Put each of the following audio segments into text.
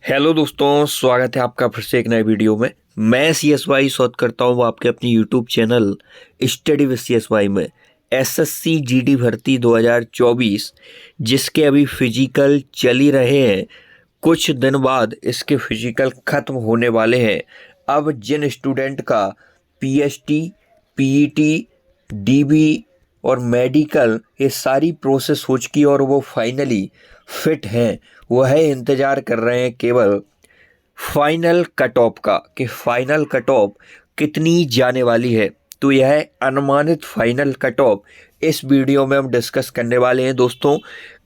Hello दोस्तों, स्वागत है आपका फिर से एक नए वीडियो में। मैं CSY शोध करता हूँ आपके अपनी YouTube channel study with CSY में SSC GD भर्ती 2024 जिसके अभी फिजिकल चल ही रहे हैं। कुछ दिन बाद इसके फिजिकल ख़त्म होने वाले हैं। अब जिन स्टूडेंट का PST, PET, DB और मेडिकल ये सारी प्रोसेस हो चुकी और वो फाइनली फिट हैं, वह इंतज़ार कर रहे हैं केवल फाइनल कट ऑफ का कि फाइनल कट ऑफ कितनी जाने वाली है। तो यह अनुमानित फाइनल कट ऑफ इस वीडियो में हम डिस्कस करने वाले हैं दोस्तों।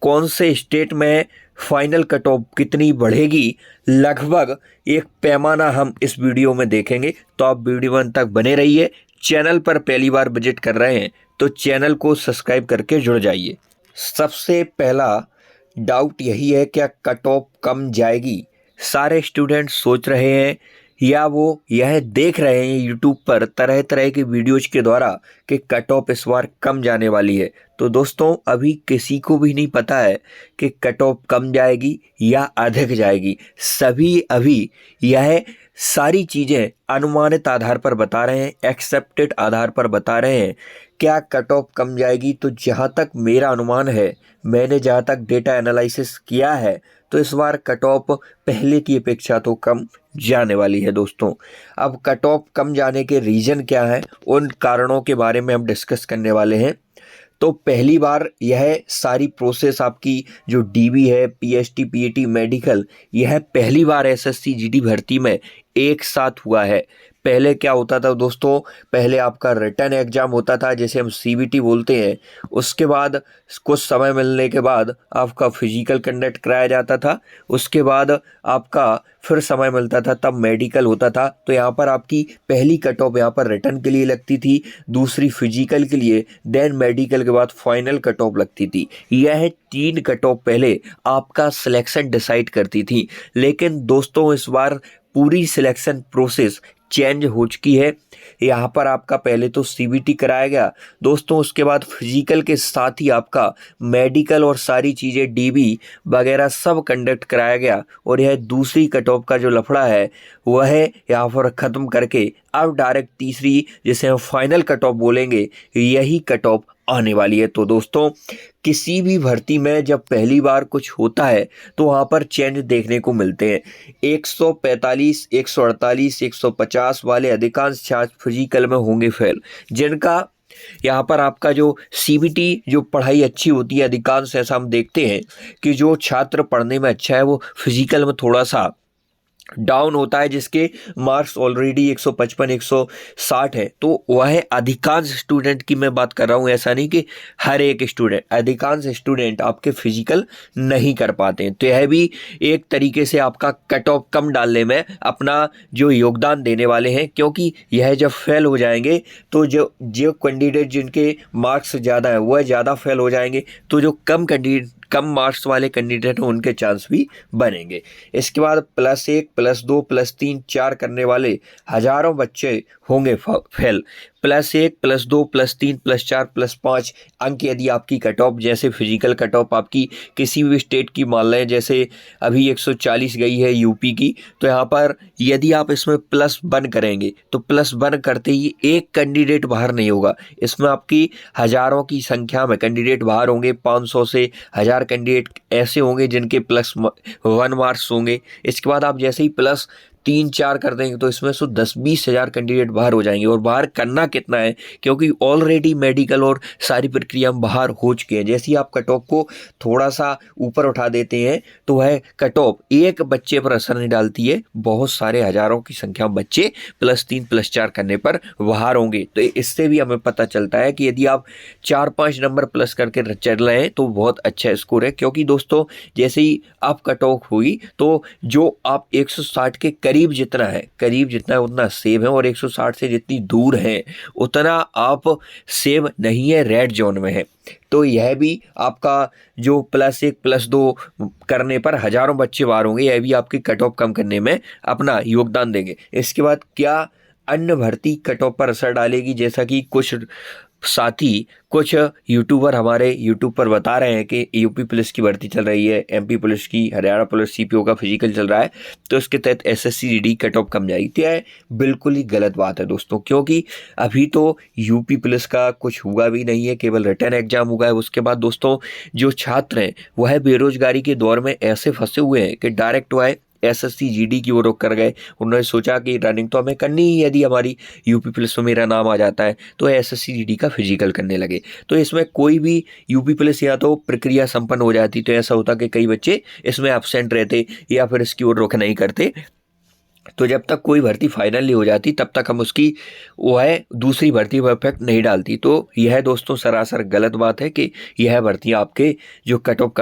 कौन से स्टेट में फाइनल कट ऑफ कितनी बढ़ेगी, लगभग एक पैमाना हम इस वीडियो में देखेंगे। तो आप वीडियो अंत तक बने रहिए। चैनल पर पहली बार विजिट कर रहे हैं तो चैनल को सब्सक्राइब करके जुड़ जाइए। सबसे पहला डाउट यही है, क्या कट ऑफ कम जाएगी? सारे स्टूडेंट सोच रहे हैं या वो यह देख रहे हैं यूट्यूब पर तरह तरह के वीडियोज के द्वारा कि कट ऑफ इस बार कम जाने वाली है। तो दोस्तों अभी किसी को भी नहीं पता है कि कट ऑफ कम जाएगी या अधिक जाएगी। सभी अभी यह सारी चीज़ें अनुमानित आधार पर बता रहे हैं, एक्सेप्टेड आधार पर बता रहे हैं। क्या कट ऑफ कम जाएगी? तो जहाँ तक मेरा अनुमान है, मैंने जहाँ तक डेटा एनालिसिस किया है, तो इस बार कट ऑफ पहले की अपेक्षा तो कम जाने वाली है दोस्तों। अब कट ऑफ कम जाने के रीज़न क्या है, उन कारणों के बारे में हम डिस्कस करने वाले हैं। तो पहली बार यह सारी प्रोसेस आपकी जो DB है, PST, PET, मेडिकल, यह पहली बार SSC GD भर्ती में एक साथ हुआ है। पहले क्या होता था दोस्तों, पहले आपका रिटन एग्जाम होता था जिसे हम CBT बोलते हैं। उसके बाद कुछ समय मिलने के बाद आपका फिजिकल कंडक्ट कराया जाता था। उसके बाद आपका फिर समय मिलता था तब मेडिकल होता था। तो यहाँ पर आपकी पहली कट ऑफ यहाँ पर रिटन के लिए लगती थी, दूसरी फिजिकल के लिए, देन मेडिकल के बाद फाइनल कट ऑफ लगती थी। यह 3 कट ऑफ पहले आपका सिलेक्शन डिसाइड करती थी। लेकिन दोस्तों इस बार पूरी सिलेक्शन प्रोसेस चेंज हो चुकी है। यहाँ पर आपका पहले तो CBT कराया गया दोस्तों, उसके बाद फिजिकल के साथ ही आपका मेडिकल और सारी चीज़ें DB वगैरह सब कंडक्ट कराया गया। और यह दूसरी कट ऑफ का जो लफड़ा है वह यहाँ पर ख़त्म करके अब डायरेक्ट तीसरी, जिसे हम फाइनल कट ऑफ बोलेंगे, यही कट ऑफ आने वाली है। तो दोस्तों किसी भी भर्ती में जब पहली बार कुछ होता है तो वहाँ पर चेंज देखने को मिलते हैं। 145, 148, 150 वाले अधिकांश छात्र फिजिकल में होंगे फेल, जिनका यहाँ पर आपका जो CBT जो पढ़ाई अच्छी होती है, अधिकांश ऐसा हम देखते हैं कि जो छात्र पढ़ने में अच्छा है वो फिजिकल में थोड़ा सा डाउन होता है, जिसके मार्क्स ऑलरेडी 155, 160 है। तो वह अधिकांश स्टूडेंट की मैं बात कर रहा हूँ, ऐसा नहीं कि हर एक स्टूडेंट, अधिकांश स्टूडेंट आपके फिजिकल नहीं कर पाते हैं। तो यह भी एक तरीके से आपका कट ऑफ कम डालने में अपना जो योगदान देने वाले हैं, क्योंकि यह जब फेल हो जाएंगे तो जो जो कैंडिडेट जिनके मार्क्स ज़्यादा है वह ज़्यादा फेल हो जाएंगे, तो जो कम मार्क्स वाले कैंडिडेट हैं उनके चांस भी बनेंगे। इसके बाद +1, +2, +3, 4 करने वाले हजारों बच्चे होंगे फेल। +1, +2, +3, +4, +5 अंक यदि आपकी कट ऑफ, जैसे फिजिकल कट ऑफ आपकी किसी भी स्टेट की मान लें, जैसे अभी 140 गई है यूपी की, तो यहाँ पर यदि आप इसमें +1 करेंगे तो +1 करते ही एक कैंडिडेट बाहर नहीं होगा। इसमें आपकी हजारों की संख्या में कैंडिडेट बाहर होंगे, 500 से 1000 कैंडिडेट ऐसे होंगे जिनके +1 मार्क्स होंगे। इसके बाद आप जैसे ही +3, 4 कर देंगे तो इसमें से 10-20 हज़ार कैंडिडेट बाहर हो जाएंगे। और बाहर करना कितना है, क्योंकि ऑलरेडी मेडिकल और सारी प्रक्रिया में बाहर हो चुके हैं। जैसे ही आप कट ऑफ को थोड़ा सा ऊपर उठा देते हैं तो वह कट ऑफ एक बच्चे पर असर नहीं डालती है, बहुत सारे हजारों की संख्या में बच्चे +3, +4 करने पर बाहर होंगे। तो इससे भी हमें पता चलता है कि यदि आप 4-5 नंबर प्लस करके चल रहे हैं तो बहुत अच्छा स्कोर है। क्योंकि दोस्तों जैसे ही आप कट ऑफ हुई तो जो आप 160 के करीब जितना है उतना सेव है, और 160 से जितनी दूर है उतना आप सेव नहीं है, रेड जोन में है। तो यह भी आपका जो +1, +2 करने पर हजारों बच्चे बाहर होंगे, यह भी आपकी कट ऑफ कम करने में अपना योगदान देंगे। इसके बाद क्या अन्य भर्ती कट ऑफ पर असर डालेगी? जैसा कि कुछ साथ ही कुछ यूट्यूबर हमारे यूट्यूब पर बता रहे हैं कि यूपी पुलिस की भर्ती चल रही है, एमपी पुलिस की, हरियाणा पुलिस सीपीओ का फिजिकल चल रहा है, तो इसके तहत एसएससी जीडी कट ऑफ कम जाएगी। तो यह बिल्कुल ही गलत बात है दोस्तों, क्योंकि अभी तो यूपी पुलिस का कुछ हुआ भी नहीं है, केवल रिटर्न एग्जाम हुआ है। उसके बाद दोस्तों जो छात्र हैं वह बेरोजगारी के दौर में ऐसे फंसे हुए हैं कि डायरेक्ट वह एसएससी जीडी की ओर रुख कर गए। उन्होंने सोचा कि रनिंग तो हमें करनी ही, यदि हमारी यूपी पुलिस में मेरा नाम आ जाता है, तो एसएससी जीडी का फिजिकल करने लगे। तो इसमें कोई भी यूपी पुलिस या तो प्रक्रिया संपन्न हो जाती, तो ऐसा होता कि कई बच्चे इसमें एब्सेंट रहते या फिर इसकी ओर रुख नहीं करते। तो जब तक कोई भर्ती फाइनल नहीं हो जाती तब तक हम उसकी वह दूसरी भर्ती पर इफेक्ट नहीं डालती। तो यह दोस्तों सरासर गलत बात है कि यह भर्ती आपके जो कट ऑफ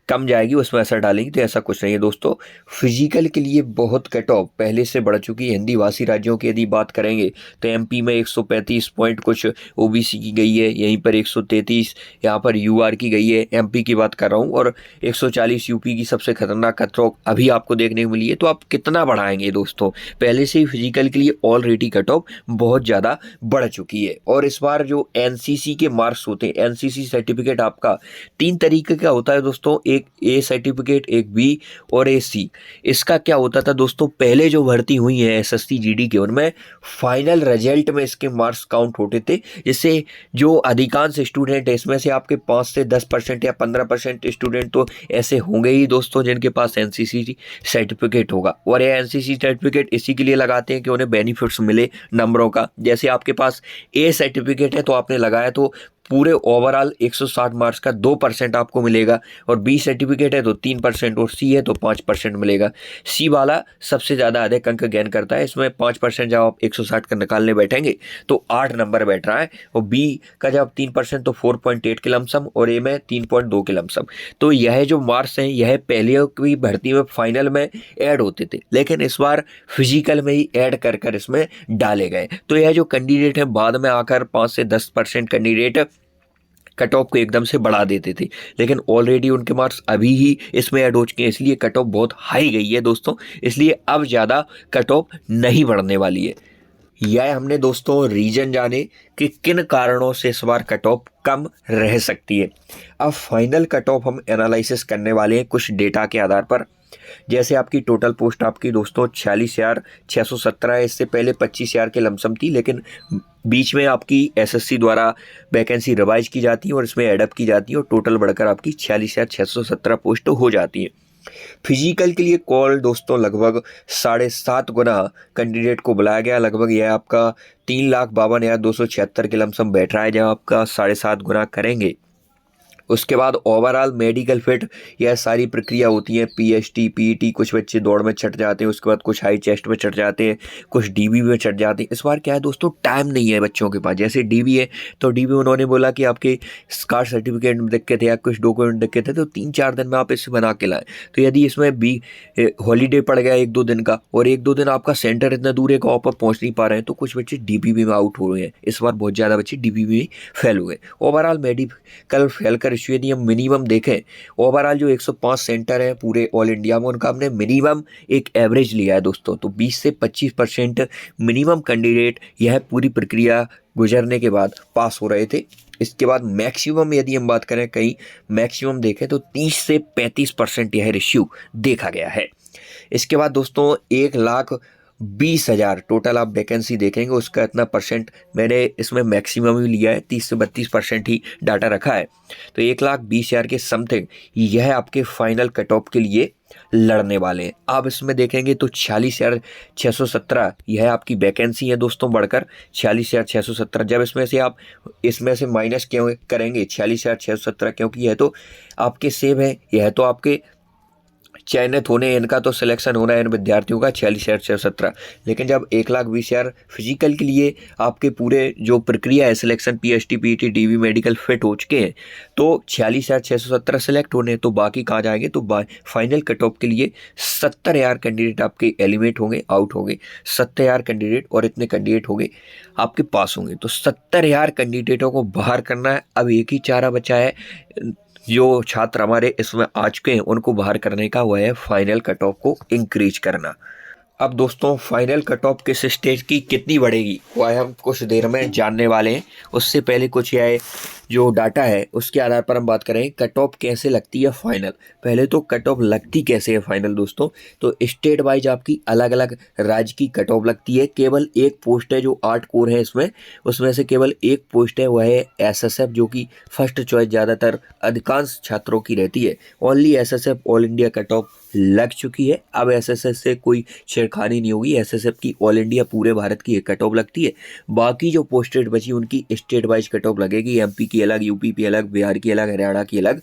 कम जाएगी उसमें असर डालेगी, तो ऐसा कुछ नहीं है दोस्तों। फिजिकल के लिए बहुत कट ऑफ पहले से बढ़ चुकी है। हिंदी भाषी राज्यों की यदि बात करेंगे तो एमपी में 135 पॉइंट कुछ ओबीसी की गई है, यहीं पर 133 यहाँ पर यूआर की गई है, एमपी की बात कर रहा हूँ, और 140 यूपी की सबसे खतरनाक कट ऑफ अभी आपको देखने को मिली है। तो आप कितना बढ़ाएंगे दोस्तों, पहले से ही फिजिकल के लिए ऑलरेडी कट ऑफ बहुत ज़्यादा बढ़ चुकी है। और इस बार जो एनसीसी के मार्क्स होते हैं, एनसीसी सर्टिफिकेट आपका 3 तरीके का होता है दोस्तों, एक ए सर्टिफिकेट, एक बी और एक सी। इसका क्या होता था दोस्तों, पहले जो भर्ती हुई है एसएससी जीडी के उनमें फाइनल रिजल्ट में इसके मार्क्स काउंट होते थे, जिससे जो अधिकांश स्टूडेंट है इसमें से आपके 5 से 10% या 15% स्टूडेंट तो ऐसे होंगे ही दोस्तों जिनके पास एनसीसी सर्टिफिकेट होगा। और ये एनसीसी सर्टिफिकेट इसी के लिए लगाते हैं कि उन्हें बेनिफिट्स मिले नंबरों का। जैसे आपके पास ए सर्टिफिकेट है तो आपने लगाया तो पूरे ओवरऑल 160 मार्क्स का 2% आपको मिलेगा, और बी सर्टिफिकेट है तो 3%, और सी है तो 5% मिलेगा। सी वाला सबसे ज़्यादा अधिक अंक गेन करता है, इसमें 5% जब आप 160 का निकालने बैठेंगे तो 8 नंबर बैठ रहा है, और बी का जब 3% तो 4.8 के लमसम, और ए में 3.2 के लमसम। तो यह जो मार्क्स हैं यह पहले की भर्ती में फाइनल में ऐड होते थे, लेकिन इस बार फिजिकल में ही ऐड कर कर इसमें डाले गए। तो यह जो कैंडिडेट है बाद में आकर 5 से 10% कैंडिडेट कट ऑफ को एकदम से बढ़ा देते थे, लेकिन ऑलरेडी उनके मार्क्स अभी ही इसमें ऐड हो चुके हैं, इसलिए कट ऑफ बहुत हाई गई है दोस्तों। इसलिए अब ज़्यादा कट ऑफ नहीं बढ़ने वाली है। यह हमने दोस्तों रीजन जाने कि किन कारणों से इस बार कट ऑफ कम रह सकती है। अब फाइनल कट ऑफ हम एनालिसिस करने वाले हैं कुछ डेटा के आधार पर। जैसे आपकी टोटल पोस्ट आपकी दोस्तों 46,617 है, इससे पहले 25,000 के लमसम थी, लेकिन बीच में आपकी एसएससी द्वारा वैकेंसी रिवाइज की जाती है और इसमें एडअप की जाती है, और टोटल बढ़कर आपकी 46,617 पोस्ट हो जाती है। फिजिकल के लिए कॉल दोस्तों लगभग 7.5 गुना कैंडिडेट को बुलाया गया। लगभग यह आपका 3,52,276 के लमसम बैठ रहा है जब आपका 7.5 गुना करेंगे। उसके बाद ओवरऑल मेडिकल फिट, यह सारी प्रक्रिया होती है, पीएचटी पीईटी, कुछ बच्चे दौड़ में चढ़ जाते हैं, उसके बाद कुछ हाई चेस्ट में चढ़ जाते हैं, कुछ डीबी में चढ़ जाते हैं। इस बार क्या है दोस्तों, टाइम नहीं है बच्चों के पास। जैसे डीबी है तो डीबी उन्होंने बोला कि आपके कास्ट सर्टिफिकेट में दिक्कत है या कुछ डॉक्यूमेंट दिक्कत है तो 3-4 दिन में आप इसे बना के लाएं। तो यदि इसमें भी हॉलीडे पड़ गया 1-2 दिन का, और 1-2 दिन आपका सेंटर इतना दूर है कि आप पहुँच नहीं पा रहे हैं, तो कुछ बच्चे डीबीबी में आउट हो रहे हैं। इस बार बहुत ज़्यादा बच्चे डीबीबी में फेल हुए। ओवरऑल मेडिकल फेल कर रेशियो यदि हम मिनिमम देखें, ओवरऑल जो 105 सेंटर है पूरे ऑल इंडिया में, उनका हमने मिनिमम एक एवरेज लिया है दोस्तों, तो 20 से 25% मिनिमम कैंडिडेट यह पूरी प्रक्रिया गुजरने के बाद पास हो रहे थे। इसके बाद मैक्सिमम यदि हम बात करें, कहीं मैक्सिमम देखें तो 30 से 35% यह रेशियो देखा गया है। इसके बाद दोस्तों 1,20,000 टोटल आप वैकेंसी देखेंगे, उसका इतना परसेंट मैंने इसमें मैक्सिमम ही लिया है, 30 से 32% ही डाटा रखा है। तो 1,20,000 के समथिंग यह आपके फाइनल कट ऑफ के लिए लड़ने वाले हैं। आप इसमें देखेंगे तो 46,617 यह आपकी वैकेंसी है दोस्तों, बढ़कर 46,617। जब इसमें से माइनस क्यों करेंगे 46,617, क्योंकि यह तो आपके सेव है, यह तो आपके चयनित होने, इनका तो सिलेक्शन होना है इन विद्यार्थियों का 46,617। लेकिन जब 1,20,000 फिजिकल के लिए आपके पूरे जो प्रक्रिया है selection, PHT PET dB medical fit हो चुके हैं, तो 46,617 सिलेक्ट होने, तो बाकी कहाँ जाएंगे, तो फाइनल कट ऑफ के लिए 70,000 कैंडिडेट आपके एलिमिनेट होंगे, आउट होंगे। 70,000 कैंडिडेट और इतने कैंडिडेट होंगे आपके पास होंगे, तो 70,000 कैंडिडेटों को बाहर करना है। अब एक ही चारा बचा है, जो छात्र हमारे इसमें आ चुके हैं उनको बाहर करने का, वह है फाइनल कट ऑफ को इंक्रीज करना। अब दोस्तों फाइनल कट ऑफ किस स्टेज की कितनी बढ़ेगी वह हम कुछ देर में जानने वाले हैं। उससे पहले कुछ यह जो डाटा है उसके आधार पर हम बात करें कट ऑफ कैसे लगती है फाइनल। पहले तो कट ऑफ लगती कैसे है फाइनल दोस्तों, तो स्टेट वाइज आपकी अलग अलग राज्य की कट ऑफ लगती है। केवल एक पोस्ट है जो 8 कोर है इसमें, उसमें से केवल एक पोस्ट है वह है एसएसएफ, जो कि फर्स्ट चॉइस ज़्यादातर अधिकांश छात्रों की रहती है। Only SSF all India cut off लग चुकी है। अब एसएसएफ से कोई छेड़खानी नहीं होगी, एसएसएफ की ऑल इंडिया पूरे भारत की एक कट ऑफ लगती है। बाकी जो पोस्टेड बची उनकी स्टेट वाइज कट ऑफ लगेगी, एमपी की अलग, यूपी की अलग, बिहार की अलग, हरियाणा की अलग,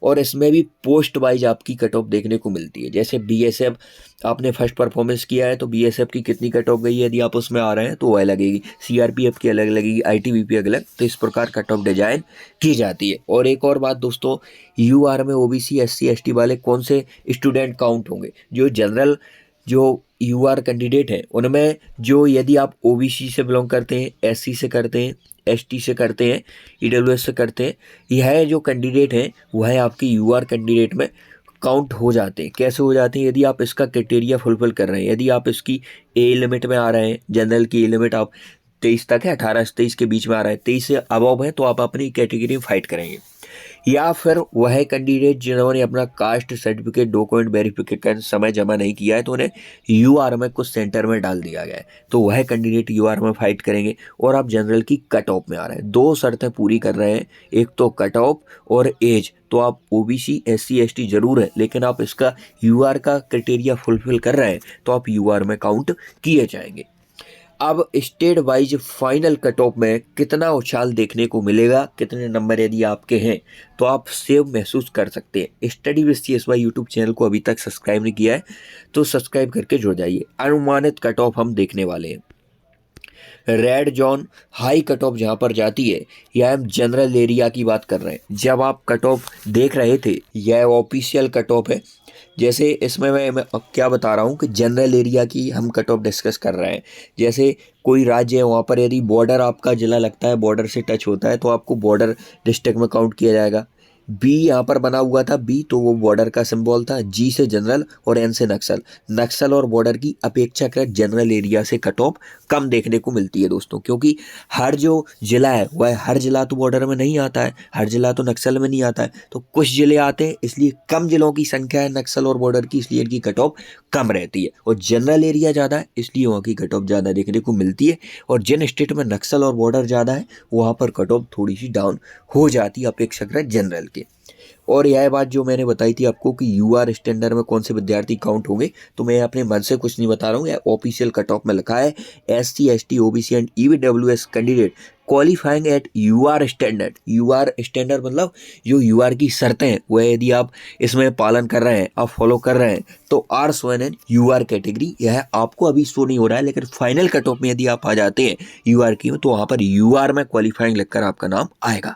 और इसमें भी पोस्ट वाइज आपकी कट ऑफ देखने को मिलती है। जैसे बीएसएफ आपने फर्स्ट परफॉर्मेंस किया है तो बीएसएफ की कितनी कट ऑफ गई है, यदि आप उसमें आ रहे हैं तो वह लगेगी। सीआरपीएफ की अलग लगेगी, आईटीबीपी अलग, तो इस प्रकार कट ऑफ डिजाइन की जाती है। और एक और बात दोस्तों, यूआर में ओबीसी एससी एसटी वाले कौन से स्टूडेंट काउंट होंगे? जो जनरल जो यूआर कैंडिडेट हैं उनमें जो, यदि आप ओबीसी से बिलोंग करते हैं, एससी से करते हैं, एसटी से करते हैं, ईडब्ल्यूएस से करते हैं, यह जो कैंडिडेट हैं वह आपके यूआर कैंडिडेट में काउंट हो जाते हैं। कैसे हो जाते हैं? यदि आप इसका क्राइटेरिया फुलफिल कर रहे हैं, यदि आप इसकी ए लिमिट में आ रहे हैं, जनरल की ए लिमिट आप 23 तक है, 18 से 23 के बीच में आ रहा है, 23 से अबव है तो आप अपनी कैटेगरी में फाइट करेंगे। या फिर वह कैंडिडेट जिन्होंने अपना कास्ट सर्टिफिकेट डॉक्यूमेंट वेरिफिकेशन समय जमा नहीं किया है तो उन्हें यूआर में कुछ सेंटर में डाल दिया गया है, तो वह कैंडिडेट यूआर में फाइट करेंगे। और आप जनरल की कट ऑफ में आ रहे हैं, 2 शर्तें पूरी कर रहे हैं, एक तो कट ऑफ और एज। तो आप ओबीसी एससी एसटी जरूर है, लेकिन आप इसका यूआर का क्राइटेरिया फुलफिल कर रहे हैं तो आप यूआर में काउंट किए जाएंगे। अब state wise final cut off में कितना उछाल देखने को मिलेगा, कितने नंबर यदि आपके हैं तो आप सेव महसूस कर सकते हैं। स्टडी विद सीएसवाई यूट्यूब चैनल को अभी तक सब्सक्राइब नहीं किया है तो सब्सक्राइब करके जुड़ जाइए। अनुमानित कट ऑफ हम देखने वाले हैं। Red zone high cut off जहाँ पर जाती है, यह हम जनरल एरिया की बात कर रहे हैं। जब आप कट ऑफ देख रहे थे, यह ऑफिशियल कट ऑफ है। जैसे इसमें मैं अब क्या बता रहा हूँ कि जनरल एरिया की हम कट ऑफ डिस्कस कर रहे हैं। जैसे कोई राज्य है, वहाँ पर यदि बॉर्डर आपका जिला लगता है, बॉर्डर से टच होता है, तो आपको बॉर्डर डिस्ट्रिक्ट में काउंट किया जाएगा। बी यहाँ पर बना हुआ था, बी तो वो बॉर्डर का सिंबल था। जी से जनरल और एन से नक्सल। नक्सल और बॉर्डर की अपेक्षाकृत जनरल एरिया से कट ऑफ कम देखने को मिलती है दोस्तों, क्योंकि हर जो जिला है वह हर जिला तो बॉर्डर में नहीं आता है, हर जिला तो नक्सल में नहीं आता है, तो कुछ जिले आते हैं, इसलिए कम जिलों की संख्या है नक्सल और बॉर्डर की, इसलिए इनकी कट ऑफ कम रहती है। और जनरल एरिया ज़्यादा है इसलिए वहाँ की कट ऑफ ज़्यादा देखने को मिलती है। और जिन स्टेट में नक्सल और बॉर्डर ज़्यादा है वहाँ पर कट ऑफ थोड़ी सी डाउन हो जाती है अपेक्षाकृत जनरल के। और यह बात जो मैंने बताई थी आपको कि यूआर स्टैंडर्ड में कौन से विद्यार्थी काउंट होंगे, तो मैं अपने मन से कुछ नहीं बता रहा हूँ, यह ऑफिशियल कट ऑफ में लिखा है। SC ST OBC and EWS candidate qualifying at UR standard. UR standard मतलब जो यूआर की शर्तें हैं वह यदि आप इसमें पालन कर रहे हैं, आप फॉलो कर रहे हैं, तो are shown in UR category, यह आपको अभी शो नहीं हो रहा है, लेकिन फाइनल कट ऑफ में यदि आप आ जाते हैं यूआर की, तो वहाँ पर यूआर में क्वालिफाइंग लिखकर आपका नाम आएगा।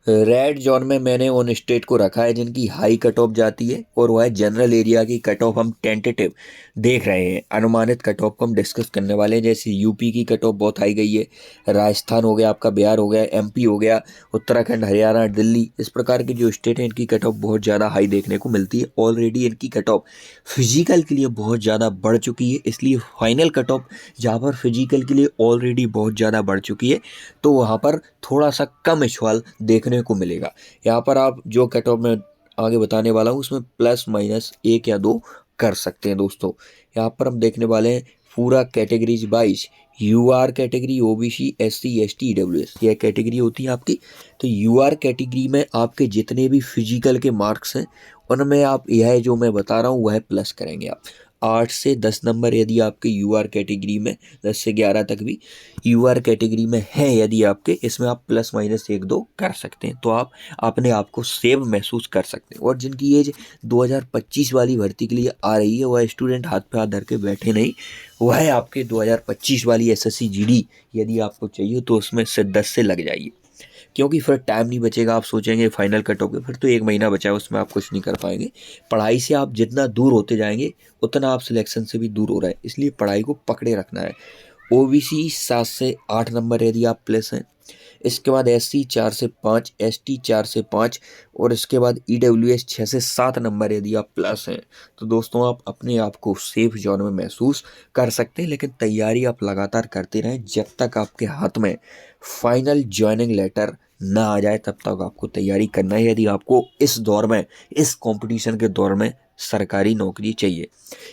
रेड जोन में मैंने उन स्टेट को रखा है जिनकी हाई कट ऑफ जाती है, और वह जनरल एरिया की कट ऑफ हम टेंटेटिव देख रहे हैं। अनुमानित कट ऑफ को हम डिस्कस करने वाले हैं। जैसे यूपी की कट ऑफ बहुत हाई गई है, राजस्थान हो गया आपका, बिहार हो गया, एमपी हो गया, उत्तराखंड, हरियाणा, दिल्ली, इस प्रकार के जो स्टेट हैं इनकी कट ऑफ बहुत ज़्यादा हाई देखने को मिलती है। ऑलरेडी इनकी कट ऑफ फिजिकल के लिए बहुत ज़्यादा बढ़ चुकी है, इसलिए फाइनल कट ऑफ जहाँ पर फिजिकल के लिए ऑलरेडी बहुत ज़्यादा बढ़ चुकी है तो वहाँ पर थोड़ा सा कम इश्वाल देखने को मिलेगा। यहाँ पर आप जो कट ऑफ में आगे बताने वाला हूँ उसमें प्लस माइनस 1 या 2 कर सकते हैं दोस्तों। यहाँ पर हम देखने वाले हैं पूरा categories wise, UR category, OBC, SC, ST, EWS, यह कैटेगरी होती है आपकी। तो यूआर कैटेगरी में आपके जितने भी फिजिकल के मार्क्स हैं उनमें आप यह जो मैं बता रहा हूँ वह प्लस करेंगे आप। 8 से 10 नंबर यदि आपके यूआर कैटेगरी में, 10 से 11 तक भी यूआर कैटेगरी में है यदि आपके, इसमें आप प्लस माइनस 1-2 कर सकते हैं, तो आप अपने आप को सेव महसूस कर सकते हैं। और जिनकी एज 2025 वाली भर्ती के लिए आ रही है वह स्टूडेंट हाथ पे हाथ धर के बैठे नहीं, वह आपके 2025 वाली एसएससी जीडी यदि आपको चाहिए तो उसमें से 10 से लग जाइए, क्योंकि फिर टाइम नहीं बचेगा। आप सोचेंगे फाइनल कट ऑफ फिर तो 1 महीना बचा है उसमें आप कुछ नहीं कर पाएंगे। पढ़ाई से आप जितना दूर होते जाएंगे उतना आप सिलेक्शन से भी दूर हो रहे हैं, इसलिए पढ़ाई को पकड़े रखना है। ओबीसी 7 से 8 नंबर यदि आप प्लस हैं, इसके बाद SC 4 से 5, ST 4 से 5 और इसके बाद EWS 6 से 7 नंबर यदि आप प्लस हैं तो दोस्तों आप अपने आप को सेफ जोन में महसूस कर सकते हैं। लेकिन तैयारी आप लगातार करते रहें जब तक आपके हाथ में फाइनल ज्वाइनिंग लेटर ना आ जाए, तब तक आपको तैयारी करना है यदि आपको इस दौर में, इस कंपटीशन के दौर में सरकारी नौकरी चाहिए।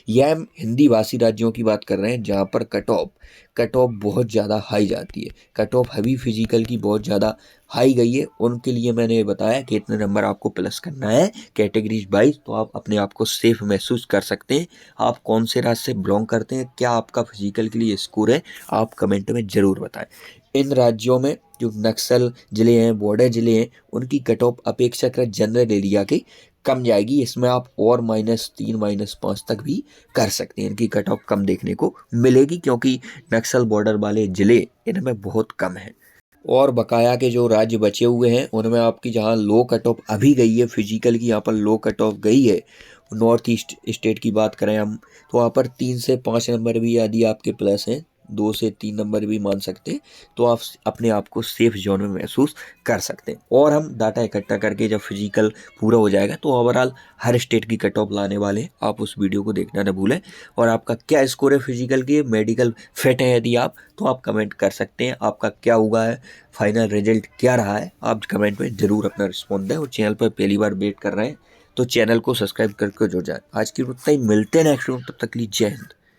यह हम हिंदी भाषी राज्यों की बात कर रहे हैं जहाँ पर कट ऑफ बहुत ज़्यादा हाई जाती है। कट ऑफ हैवी फिजिकल की बहुत ज़्यादा हाई गई है। उनके लिए मैंने बताया कि इतने नंबर आपको प्लस करना है कैटेगरीज वाइज, तो आप अपने आप को सेफ महसूस कर सकते हैं। आप कौन से राज्य से बिलोंग करते हैं, क्या आपका फिजिकल के लिए स्कोर है, आप कमेंट में ज़रूर बताएं। इन राज्यों में जो नक्सल जिले हैं, बॉर्डर जिले हैं, उनकी कट ऑफ अपेक्षाकृत जनरल एरिया के कम जाएगी। इसमें आप और -3 -5 तक भी कर सकते हैं। इनकी कट ऑफ कम देखने को मिलेगी क्योंकि नक्सल बॉर्डर वाले ज़िले इनमें बहुत कम है। और बकाया के जो राज्य बचे हुए हैं उनमें आपकी जहां लो कट ऑफ अभी गई है फिजिकल की, यहाँ पर लो कट ऑफ गई है। नॉर्थ ईस्ट स्टेट की बात करें हम तो वहाँ पर 3 से 5 नंबर भी यदि आपके प्लस हैं, 2 से 3 नंबर भी मान सकते हैं, तो आप अपने आप को सेफ जोन में महसूस कर सकते हैं। और हम डाटा इकट्ठा करके जब फिजिकल पूरा हो जाएगा तो ओवरऑल हर स्टेट की कट ऑफ लाने वाले हैं। आप उस वीडियो को देखना न भूलें। और आपका क्या स्कोर है फिजिकल की, मेडिकल फिट है यदि आप, तो आप कमेंट कर सकते हैं। आपका क्या हुआ है, फाइनल रिजल्ट क्या रहा है, आप कमेंट में ज़रूर अपना रिस्पॉन्स दें। और चैनल पर पहली बार वेट कर रहे हैं तो चैनल को सब्सक्राइब करके जुड़ जाए। आज की इतना ही, मिलते हैं नेक्स्ट वीडियो, तब तक के लिए जय हिंद।